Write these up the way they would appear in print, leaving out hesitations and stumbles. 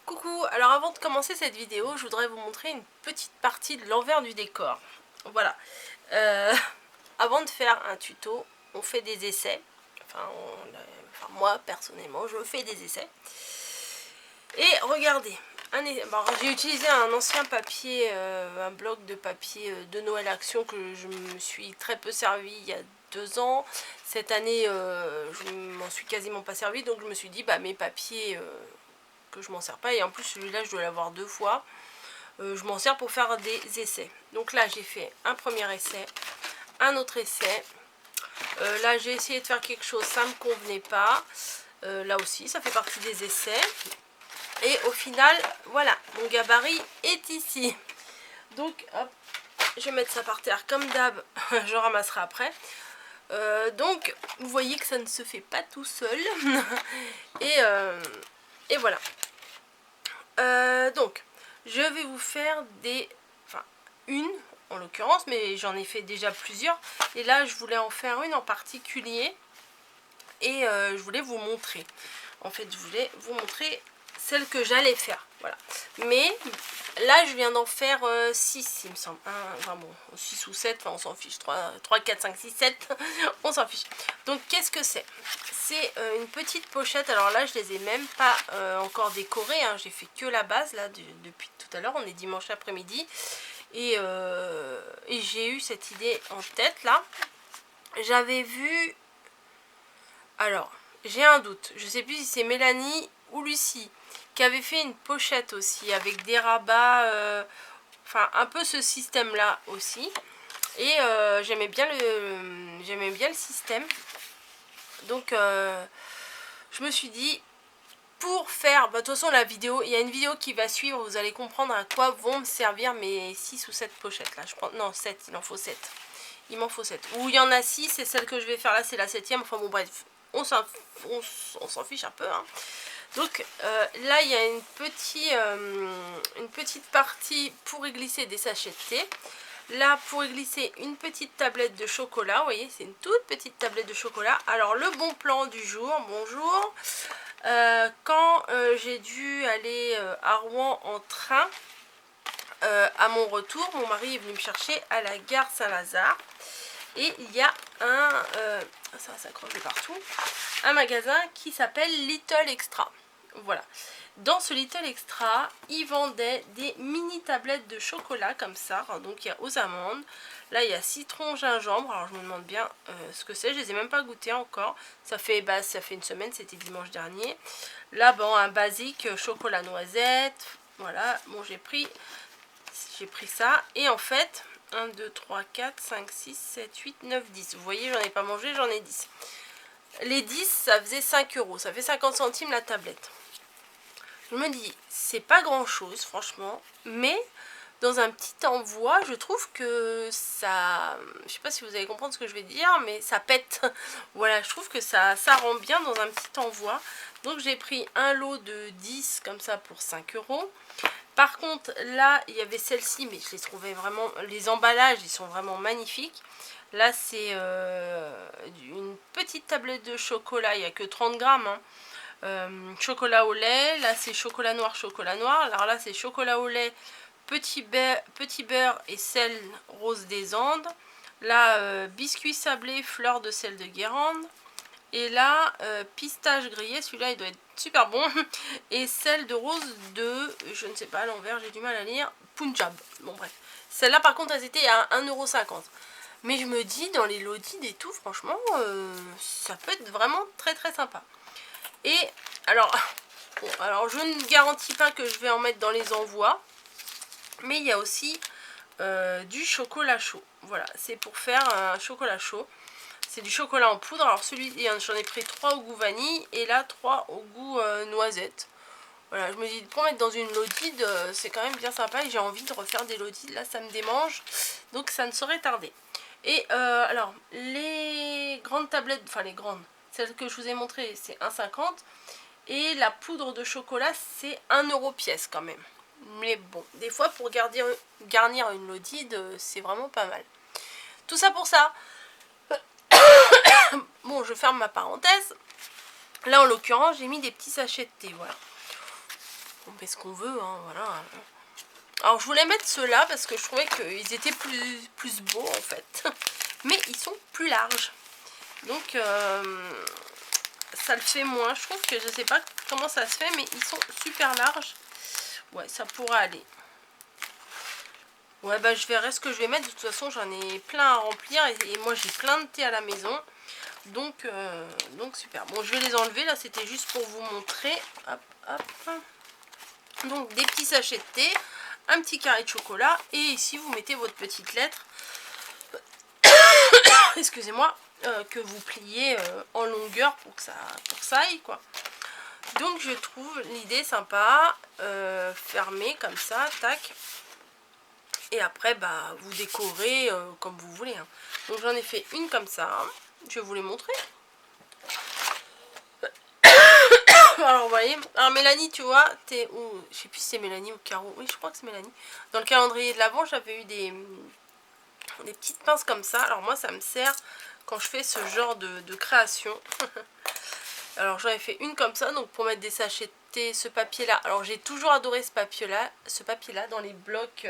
Coucou, alors avant de commencer cette vidéo, je voudrais vous montrer une petite partie de l'envers du décor. Voilà. Avant de faire un tuto, on fait des essais. Enfin, moi, personnellement, je fais des essais. Et regardez, j'ai utilisé un ancien papier, un bloc de papier de Noël Action que je me suis très peu servi il y a 2 ans. Cette année, je m'en suis quasiment pas servi, donc je me suis dit, bah mes papiers... que je m'en sers pas, et en plus celui-là je dois l'avoir 2 fois, je m'en sers pour faire des essais. Donc là j'ai fait un premier essai, un autre essai, là j'ai essayé de faire quelque chose, ça me convenait pas, là aussi ça fait partie des essais, et au final voilà, mon gabarit est ici. Donc hop, je vais mettre ça par terre comme d'hab, je ramasserai après. Donc vous voyez que ça ne se fait pas tout seul. et voilà. Donc, je vais vous faire une en l'occurrence, mais j'en ai fait déjà plusieurs. Et là, je voulais en faire une en particulier. Et je voulais vous montrer. En fait, je voulais vous montrer celle que j'allais faire. Voilà. Mais là, je viens d'en faire 6, il me semble. Enfin bon, 6 ou 7, enfin on s'en fiche. 3, 4, 5, 6, 7, on s'en fiche. Donc, qu'est-ce que c'est? C'est une petite pochette. Alors là, je les ai même pas encore décorées. Hein. J'ai fait que la base, là, depuis tout à l'heure. On est dimanche après-midi. Et j'ai eu cette idée en tête, là. J'avais vu... Alors, j'ai un doute. Je sais plus si c'est Mélanie ou Lucie qui avait fait une pochette aussi avec des rabats, enfin un peu ce système là aussi. Et j'aimais bien le système. Donc je me suis dit, pour faire, de toute façon la vidéo, il y a une vidéo qui va suivre, vous allez comprendre à quoi vont me servir mes 6 ou 7 pochettes là. Je prends, non 7, il en faut 7. Il m'en faut 7. Ou il y en a 6 et celle que je vais faire là c'est la 7ème. Enfin bon bref, on s'en fiche un peu. Hein. Donc là il y a une petite partie pour y glisser des sachets de thé. Là pour y glisser une petite tablette de chocolat. Vous voyez c'est une toute petite tablette de chocolat. Alors le bon plan du jour, bonjour. Quand j'ai dû aller à Rouen en train, à mon retour, mon mari est venu me chercher à la gare Saint-Lazare. Et il y a ça s'accroche de partout, un magasin qui s'appelle Little Extra. Voilà. Dans ce Little Extra, ils vendaient des mini tablettes de chocolat comme ça. Donc il y a aux amandes. Là il y a citron, gingembre. Alors je me demande bien ce que c'est. Je les ai même pas goûté encore. Ça fait une semaine, c'était dimanche dernier. Là bon, un basique chocolat noisette. Voilà. Bon j'ai pris ça. Et en fait... 1, 2, 3, 4, 5, 6, 7, 8, 9, 10. Vous voyez, j'en ai pas mangé, j'en ai 10. Les 10, ça faisait 5 €. Ça fait 50 centimes la tablette. Je me dis, c'est pas grand chose, franchement. Mais, dans un petit envoi, je trouve que ça... Je sais pas si vous allez comprendre ce que je vais dire, mais ça pète. Voilà, je trouve que ça rend bien dans un petit envoi. Donc, j'ai pris un lot de 10 comme ça pour 5 €. Par contre, là, il y avait celle-ci, mais je les trouvais vraiment... Les emballages, ils sont vraiment magnifiques. Là, c'est une petite tablette de chocolat. Il n'y a que 30 grammes. Hein. Chocolat au lait. Là, c'est chocolat noir, chocolat noir. Alors là, c'est chocolat au lait, petit beurre et sel rose des Andes. Là, biscuit sablé, fleur de sel de Guérande. Et là, pistache grillé, celui-là il doit être super bon. Et celle de rose de, je ne sais pas, à l'envers, j'ai du mal à lire, Punjab. Bon bref. Celle-là par contre, elles étaient à 1,50 €. Mais je me dis, dans les Lodid et tout, franchement, ça peut être vraiment très très sympa. Et alors, bon, alors je ne garantis pas que je vais en mettre dans les envois. Mais il y a aussi du chocolat chaud. Voilà, c'est pour faire un chocolat chaud. C'est du chocolat en poudre. Alors celui, j'en ai pris 3 au goût vanille et là 3 au goût noisette. Voilà, je me dis pour mettre dans une Lodid, c'est quand même bien sympa et j'ai envie de refaire des Lodid. Là ça me démange, donc ça ne saurait tarder. Et alors les grandes tablettes, enfin les grandes, celles que je vous ai montrées c'est 1,50 € et la poudre de chocolat c'est 1 € pièce quand même. Mais bon, des fois pour garnir une Lodid, c'est vraiment pas mal. Tout ça pour ça. Bon, je ferme ma parenthèse. Là, en l'occurrence, j'ai mis des petits sachets de thé, voilà. On met ce qu'on veut, hein, voilà. Alors je voulais mettre ceux-là parce que je trouvais qu'ils étaient plus beaux en fait. Mais ils sont plus larges. Donc ça le fait moins. Je trouve que je sais pas comment ça se fait, mais ils sont super larges. Ouais, ça pourra aller. Ouais, bah je verrai ce que je vais mettre. De toute façon, j'en ai plein à remplir. Et moi, j'ai plein de thé à la maison. Donc super. Bon, je vais les enlever. Là, c'était juste pour vous montrer. Hop, hop. Donc, des petits sachets de thé. Un petit carré de chocolat. Et ici, vous mettez votre petite lettre. Excusez-moi. Que vous pliez en longueur pour que ça aille, quoi. Donc, je trouve l'idée sympa. Fermée comme ça. Tac. Et après, bah, vous décorez comme vous voulez. Hein. Donc, j'en ai fait une comme ça. Je vais vous les montrer. Alors, vous voyez. Alors, Mélanie, tu vois, t'es où? Je sais plus si c'est Mélanie ou Caro. Oui, je crois que c'est Mélanie. Dans le calendrier de l'Avent, j'avais eu des petites pinces comme ça. Alors, moi, ça me sert quand je fais ce genre de création. Alors, j'en ai fait une comme ça. Donc, pour mettre des sachets de thé, ce papier-là. Alors, j'ai toujours adoré ce papier-là dans les blocs...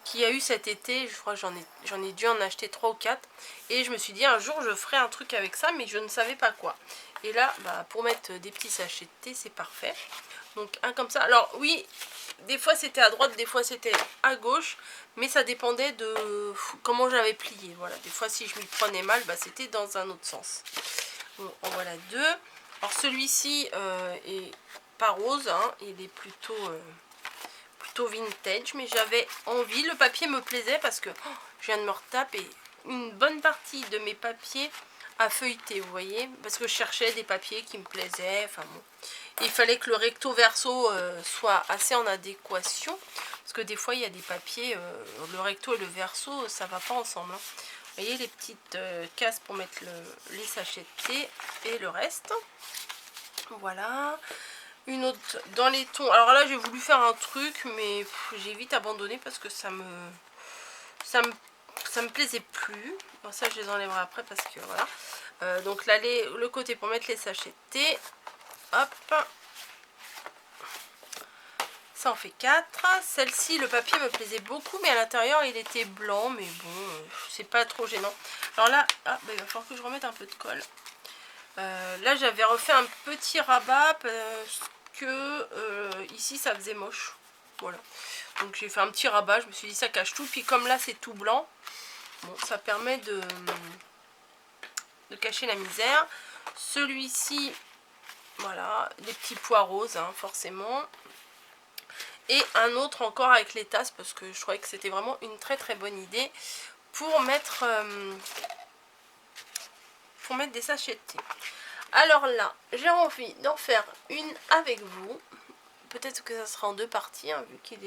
qu'il y a eu cet été, je crois que j'en ai dû en acheter 3 ou 4 et je me suis dit un jour je ferai un truc avec ça, mais je ne savais pas quoi. Et là, bah, pour mettre des petits sachets de thé, c'est parfait. Donc un comme ça. Alors oui, des fois c'était à droite, des fois c'était à gauche, mais ça dépendait de comment j'avais plié. Voilà, des fois si je m'y prenais mal, bah, c'était dans un autre sens. Bon, en voilà deux. Alors celui-ci est pas rose, hein, il est plutôt vintage, mais j'avais envie, le papier me plaisait parce que je viens de me retaper une bonne partie de mes papiers à feuilleter, vous voyez, parce que je cherchais des papiers qui me plaisaient. Enfin bon, il fallait que le recto verso soit assez en adéquation, parce que des fois il y a des papiers, le recto et le verso ça va pas ensemble, hein. Vous voyez les petites cases pour mettre les sachets de thé et le reste. Voilà. Une autre dans les tons. Alors là j'ai voulu faire un truc, mais j'ai vite abandonné parce que ça me plaisait plus. Bon, ça je les enlèverai après parce que voilà. Donc là le côté pour mettre les sachets de thé. Hop. Ça en fait 4. Celle-ci, le papier me plaisait beaucoup, mais à l'intérieur il était blanc, mais bon, c'est pas trop gênant. Alors là, bah, il va falloir que je remette un peu de colle. Là j'avais refait un petit rabat parce que ici ça faisait moche, voilà, donc j'ai fait un petit rabat. Je me suis dit ça cache tout, puis comme là c'est tout blanc, bon, ça permet de cacher la misère. Celui-ci, voilà, des petits pois roses, hein, forcément, et un autre encore avec les tasses parce que je trouvais que c'était vraiment une très très bonne idée pour mettre des sachets de thé. Alors là, j'ai envie d'en faire une avec vous. Peut-être que ça sera en deux parties, hein, vu qu'il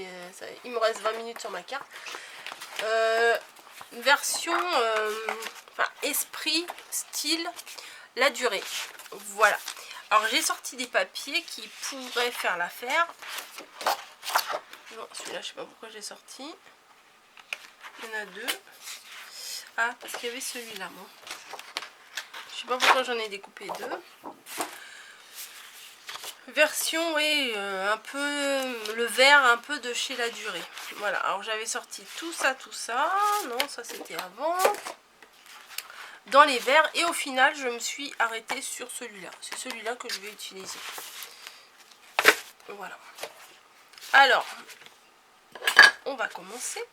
il me reste 20 minutes sur ma carte. Version esprit, style, la durée. Voilà. Alors j'ai sorti des papiers qui pourraient faire l'affaire. Non, celui-là, je sais pas pourquoi j'ai sorti. Il y en a deux. Ah, parce qu'il y avait celui-là, moi. Je sais pas pourquoi j'en ai découpé deux. Version, oui, un peu le vert, un peu de chez La Durée. Voilà, alors j'avais sorti tout ça. Non, ça c'était avant. Dans les verts, et au final, je me suis arrêtée sur celui-là. C'est celui-là que je vais utiliser. Voilà. Alors, on va commencer.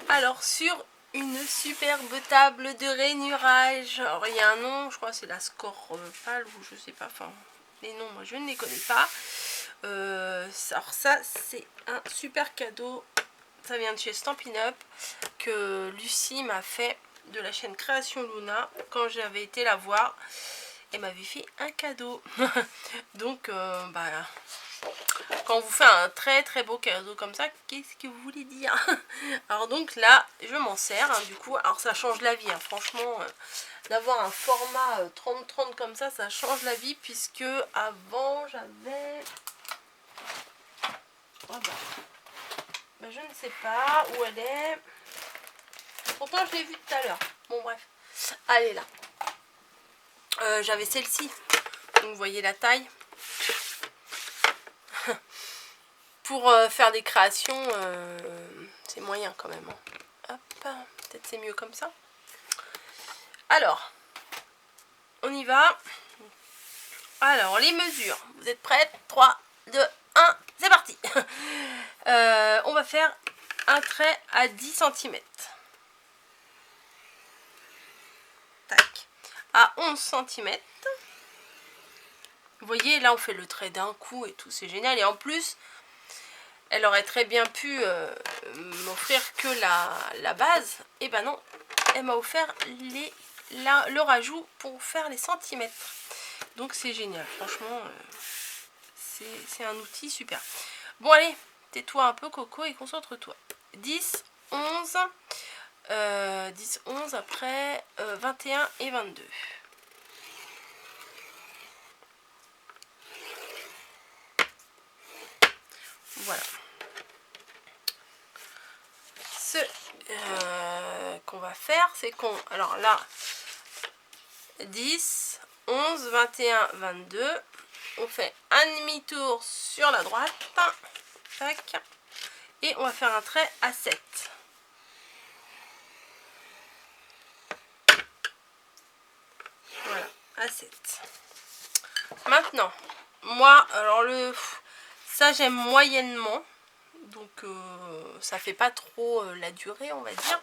Alors, sur une superbe table de rainurage. Alors, il y a un nom, je crois que c'est la Score Pâle, ou je sais pas, enfin... Les noms, moi je ne les connais pas. Alors ça, c'est un super cadeau. Ça vient de chez Stampin' Up que Lucie m'a fait de la chaîne Création Luna quand j'avais été la voir. Elle m'avait fait un cadeau. Donc, bah, quand on vous fait un très très beau cadeau comme ça, qu'est-ce que vous voulez dire? Alors donc là, je m'en sers, hein, du coup. Alors ça change la vie, hein, franchement. D'avoir un format 30-30 comme ça change la vie, puisque avant j'avais... Oh bah, je ne sais pas où elle est. Pourtant je l'ai vue tout à l'heure. Bon bref, elle est là. J'avais celle-ci, donc vous voyez la taille. pour faire des créations, c'est moyen quand même. Hein. Hop, peut-être c'est mieux comme ça. Alors, on y va. Alors, les mesures. Vous êtes prêtes? 3, 2, 1, c'est parti. On va faire un trait à 10 cm. Tac. À 11 cm. Vous voyez, là, on fait le trait d'un coup et tout, c'est génial. Et en plus, elle aurait très bien pu m'offrir que la base. Et ben non, elle m'a offert le rajout pour faire les centimètres. Donc c'est génial, franchement, c'est un outil super. Bon allez, tais-toi un peu Coco et concentre-toi. 10, 11, 10, 11, après 21 et 22. Voilà. Ce qu'on va faire, c'est qu'on... Alors là, 10, 11, 21, 22. On fait un demi-tour sur la droite. Tac. Et on va faire un trait à 7. Voilà, à 7. Maintenant, moi, alors ça j'aime moyennement. Donc ça fait pas trop la durée, on va dire.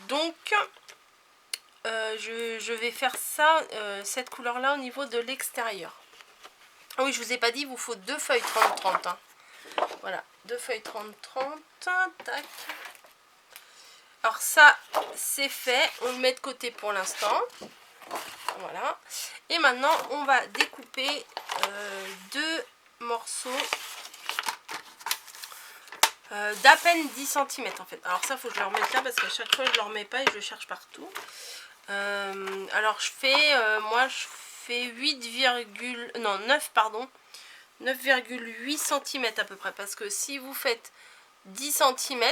Donc je vais faire ça, cette couleur là au niveau de l'extérieur. Ah oui, je vous ai pas dit, il vous faut 2 feuilles 30-30. Hein. Voilà, 2 feuilles 30-30. Tac. Alors ça, c'est fait. On le met de côté pour l'instant. Voilà. Et maintenant, on va découper 2 morceaux d'à peine 10 cm en fait. Alors ça, faut que je le remette là parce qu'à chaque fois, je ne le remets pas et je le cherche partout. Alors je fais, moi je fais 9 pardon, 9,8 cm à peu près. Parce que si vous faites 10 cm,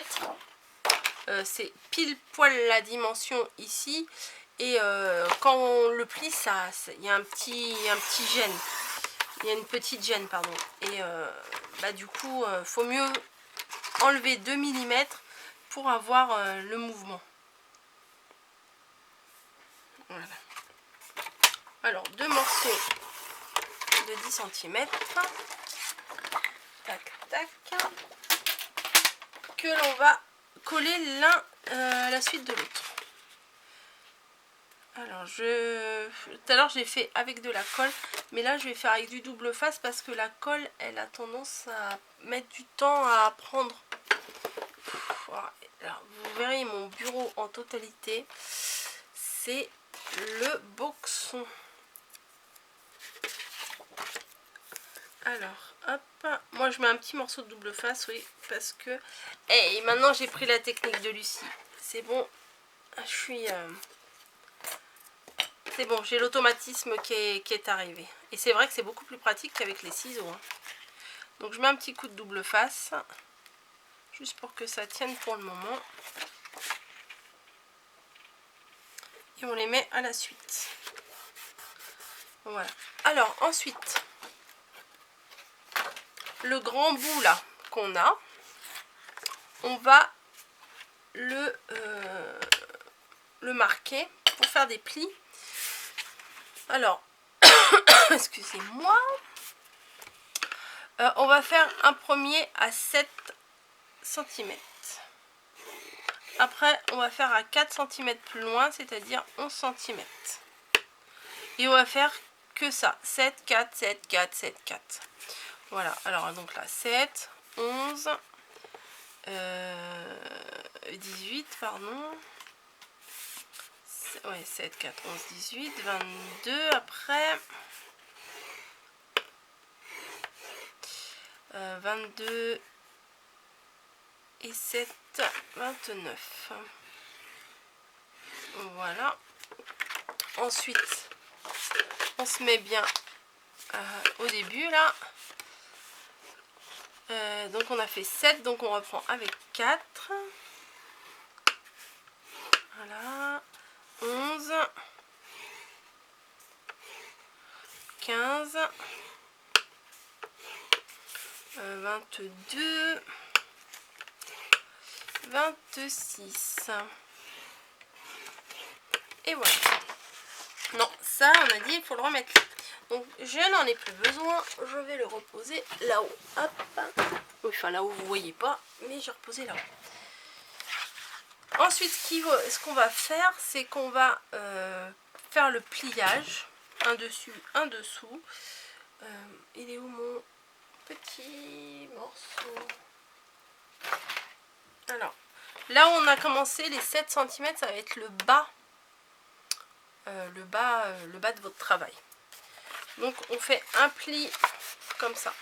c'est pile poil la dimension ici. Et quand on le plie, il y a un petit gêne. Il y a une petite gêne, pardon. Et bah, du coup, faut mieux enlever 2 mm pour avoir le mouvement. Voilà. Alors, 2 morceaux de 10 cm. Tac, tac. Que l'on va coller l'un à la suite de l'autre. Alors, tout à l'heure, j'ai fait avec de la colle. Mais là, je vais faire avec du double face parce que la colle, elle a tendance à mettre du temps à prendre. Alors, vous verrez mon bureau en totalité. C'est le boxon. Alors, hop. Moi, je mets un petit morceau de double face, oui. Parce que... Et maintenant, j'ai pris la technique de Lucie. C'est bon. Je suis... C'est bon, j'ai l'automatisme qui est arrivé. Et c'est vrai que c'est beaucoup plus pratique qu'avec les ciseaux. Hein. Donc, je mets un petit coup de double face. Juste pour que ça tienne pour le moment. Et on les met à la suite. Voilà. Alors, ensuite, le grand bout là qu'on a, on va le marquer pour faire des plis. Alors, excusez-moi. On va faire un premier à 7 cm. Après, on va faire à 4 cm plus loin, c'est-à-dire 11 cm. Et on va faire que ça. 7, 4, 7, 4, 7, 4. Voilà, alors donc là, 7, 11, 18, pardon. Ouais, 7, 4, 11, 18, 22 après. 22 et 7, 29. Voilà. Ensuite, on se met bien au début là. Donc on a fait 7, donc on reprend avec 4. Voilà. 11. 15. 22, 26. Et voilà. Non, ça on a dit il faut le remettre là. Donc je n'en ai plus besoin, je vais le reposer là-haut. Hop. Enfin là où vous voyez pas, mais j'ai reposé là-haut. Ensuite ce qu'on va faire, c'est qu'on va faire le pliage, un dessus, un dessous. Il est où mon petit morceau? Alors, là où on a commencé, les 7 cm, ça va être le bas. Le bas de votre travail. Donc on fait un pli comme ça.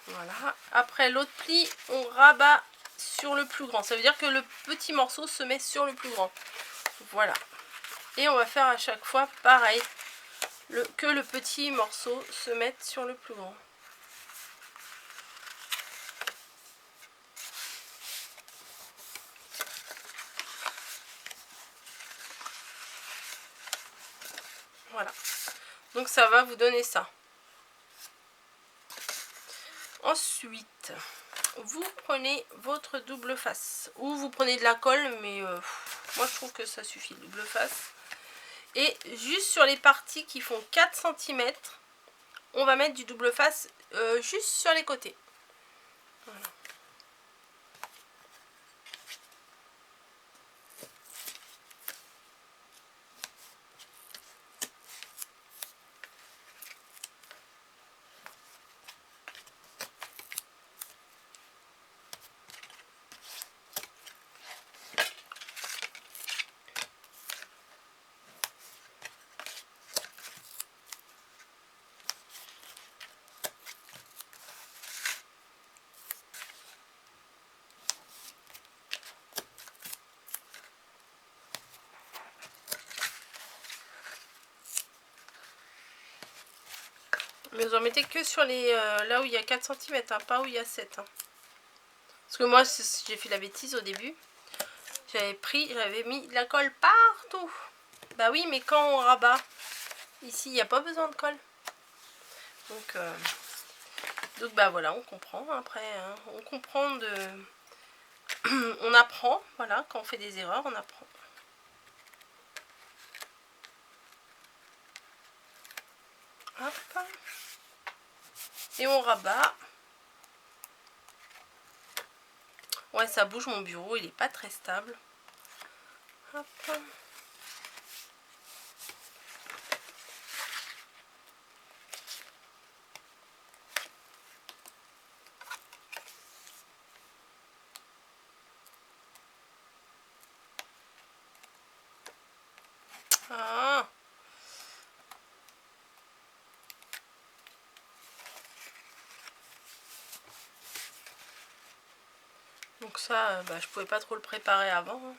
Voilà. Après l'autre pli, on rabat sur le plus grand. Ça veut dire que le petit morceau se met sur le plus grand. Voilà. Et on va faire à chaque fois pareil. Que le petit morceau se mette sur le plus grand. Voilà. Donc ça va vous donner ça. Ensuite, vous prenez votre double face. Ou vous prenez de la colle, mais moi je trouve que ça suffit, double face. Et juste sur les parties qui font 4 cm, on va mettre du double face juste sur les côtés. Voilà. Mais vous en mettez que sur les là où il y a 4 cm, hein, pas où il y a 7. Hein. Parce que moi, j'ai fait la bêtise au début. J'avais mis de la colle partout. Bah oui, mais quand on rabat, ici, il n'y a pas besoin de colle. Donc bah voilà, on comprend après. Hein. On comprend de... on apprend, voilà, quand on fait des erreurs, on apprend. Hop. Et on rabat. Ouais, ça bouge mon bureau, il n'est pas très stable. Hop. Ah. Donc ça, bah, je pouvais pas trop le préparer avant. Hein.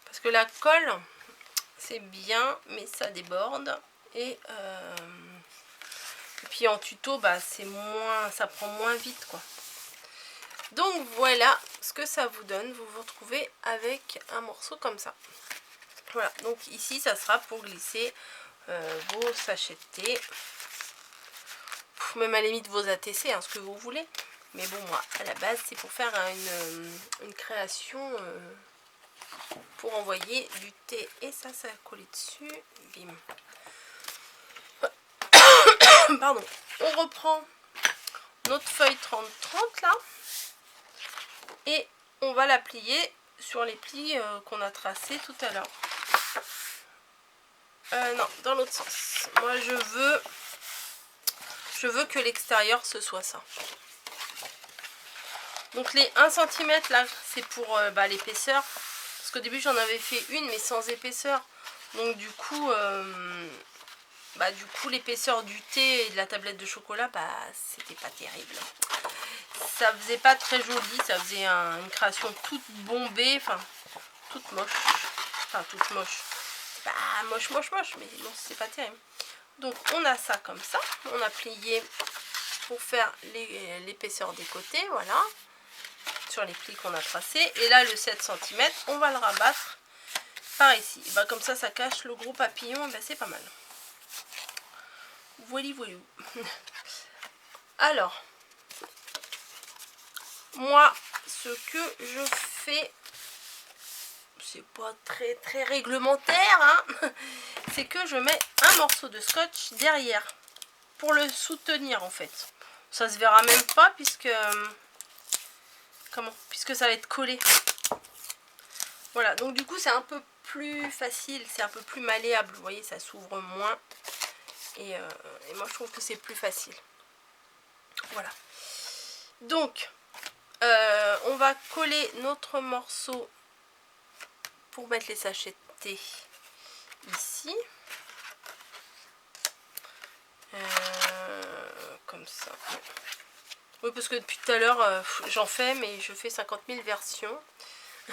Parce que la colle, c'est bien, mais ça déborde. Et puis en tuto, bah, c'est moins, ça prend moins vite, quoi. Donc voilà ce que ça vous donne. Vous vous retrouvez avec un morceau comme ça. Voilà, donc ici, ça sera pour glisser vos sachets de thé. Même à la limite vos ATC, hein, ce que vous voulez. Mais bon, moi, à la base, c'est pour faire une création pour envoyer du thé. Et ça a collé dessus. Bim. Pardon. On reprend notre feuille 30-30 là. Et on va la plier sur les plis qu'on a tracés tout à l'heure. Non, dans l'autre sens. Moi, je veux que l'extérieur, ce soit ça. Donc les 1 cm là, c'est pour l'épaisseur. Parce qu'au début, j'en avais fait une, mais sans épaisseur. Donc du coup, l'épaisseur du thé et de la tablette de chocolat, c'était pas terrible. Ça faisait pas très joli, ça faisait une création toute bombée, enfin, toute moche. Enfin, toute moche. Pas moche, mais non, c'est pas terrible. Donc on a ça comme ça. On a plié pour faire l'épaisseur des côtés, voilà. sur les plis qu'on a tracés. Et là, le 7 cm, on va le rabattre par ici. Et bah, comme ça cache le gros papillon, bah, c'est pas mal. Voilà, voilà. Alors, moi, ce que je fais, c'est pas très réglementaire, hein, c'est que je mets un morceau de scotch derrière pour le soutenir en fait. Ça se verra même pas puisque puisque ça va être collé. Voilà, donc du coup c'est un peu plus facile, c'est un peu plus malléable, vous voyez, ça s'ouvre moins et moi je trouve que c'est plus facile. Voilà, donc on va coller notre morceau pour mettre les sachets de thé ici, comme ça. Oui, parce que depuis tout à l'heure j'en fais, mais je fais 50 000 versions.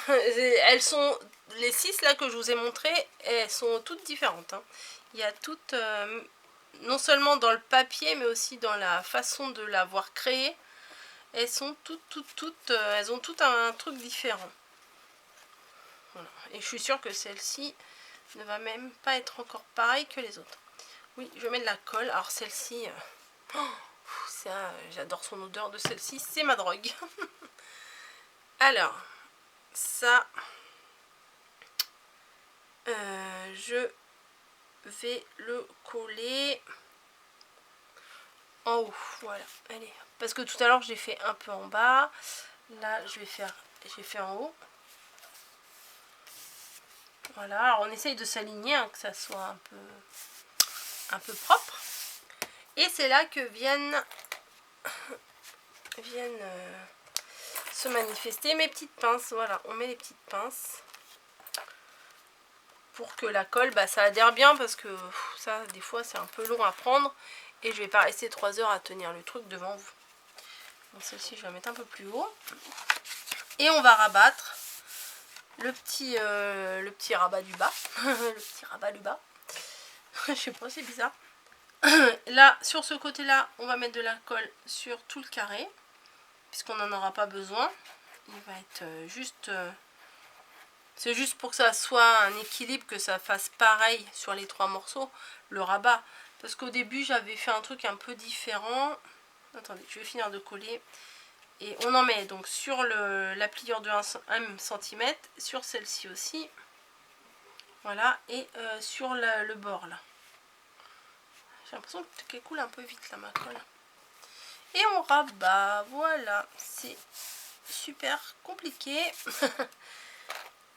Elles sont, les 6 là que je vous ai montré, elles sont toutes différentes, hein. Il y a toutes, non seulement dans le papier, mais aussi dans la façon de l'avoir créée. Elles sont toutes, elles ont toutes un truc différent. Voilà. Et je suis sûre que celle-ci ne va même pas être encore pareille que les autres. Oui, je mets de la colle. Alors celle-ci, ça, j'adore son odeur de celle-ci, c'est ma drogue. Alors, ça, je vais le coller en haut. Voilà, allez. Parce que tout à l'heure, j'ai fait un peu en bas. Là, j'ai fait en haut. Voilà, alors on essaye de s'aligner, hein, que ça soit un peu propre. Et c'est là que viennent se manifester mes petites pinces. Voilà, on met les petites pinces pour que la colle, bah, ça adhère bien, parce que ça, des fois, c'est un peu long à prendre. Et je vais pas rester 3 heures à tenir le truc devant vous. Donc celle-ci, je vais la mettre un peu plus haut. Et on va rabattre le petit rabat du bas. Le petit rabat du bas. Je sais pas, c'est bizarre. Là, sur ce côté-là, on va mettre de la colle sur tout le carré, puisqu'on n'en aura pas besoin. Il va être juste... c'est juste pour que ça soit un équilibre, que ça fasse pareil sur les 3 morceaux, le rabat. Parce qu'au début, j'avais fait un truc un peu différent. Attendez, je vais finir de coller. Et on en met donc sur la pliure de 1 cm, sur celle-ci aussi. Voilà, et sur le bord là. J'ai l'impression qu'elle coule un peu vite là, ma colle. Et on rabat, voilà, c'est super compliqué.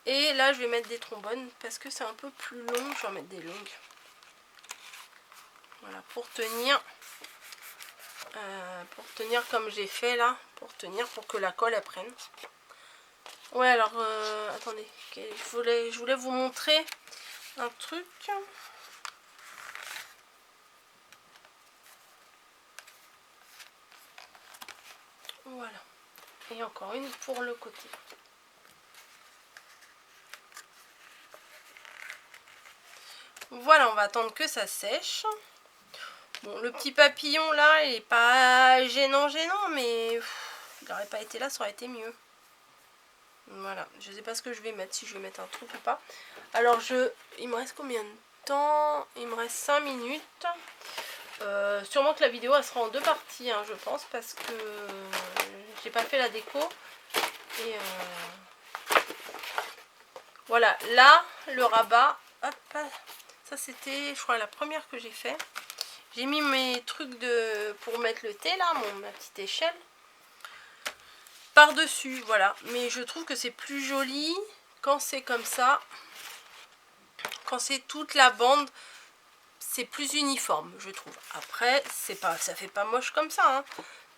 Et là je vais mettre des trombones parce que c'est un peu plus long, je vais en mettre des longues. Voilà, pour tenir comme j'ai fait là, pour que la colle elle prenne. Ouais, alors attendez, je voulais vous montrer un truc. Voilà, et encore une pour le côté. Voilà, on va attendre que ça sèche. Bon, le petit papillon là, il est pas gênant, mais il n'aurait pas été là, ça aurait été mieux. Voilà, je sais pas ce que je vais mettre, si je vais mettre un truc ou pas. Alors il me reste combien de temps? Il me reste 5 minutes. Sûrement que la vidéo elle sera en 2 parties, hein, je pense, parce que j'ai pas fait la déco. Et voilà, là, le rabat, hop, ça c'était, je crois, la première que j'ai fait. J'ai mis mes trucs pour mettre le thé là, ma petite échelle, par-dessus, voilà. Mais je trouve que c'est plus joli quand c'est comme ça. Quand c'est toute la bande, c'est plus uniforme, je trouve. Après, ça fait pas moche comme ça, hein,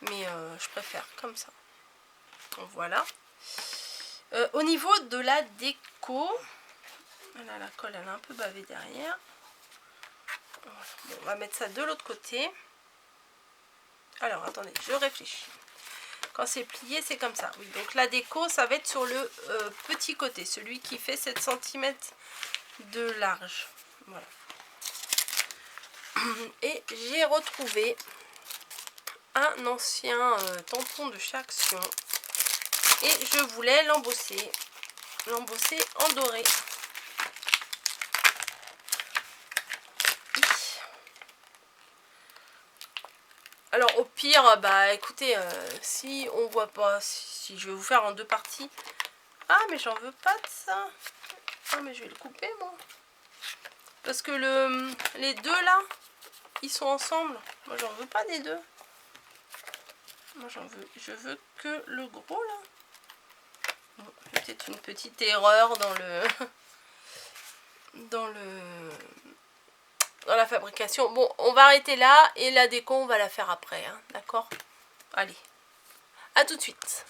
mais je préfère comme ça. Donc, voilà. Au niveau de la déco, voilà, la colle elle a un peu bavé derrière. Bon, on va mettre ça de l'autre côté. Alors, attendez, je réfléchis. Quand c'est plié, c'est comme ça. Oui, donc la déco, ça va être sur le petit côté, celui qui fait 7 cm de large. Voilà. Et j'ai retrouvé un ancien tampon de chez Action. Et je voulais l'embosser en doré. Alors au pire, bah écoutez, si on voit pas, si je vais vous faire en 2 parties. Ah mais j'en veux pas de ça. Ah mais je vais le couper moi. Parce que les deux là, ils sont ensemble. Moi j'en veux pas des deux. Moi je veux que le gros là. Bon, peut-être une petite erreur dans dans la fabrication. Bon, on va arrêter là et la déco on va la faire après, hein, d'accord? Allez, à tout de suite.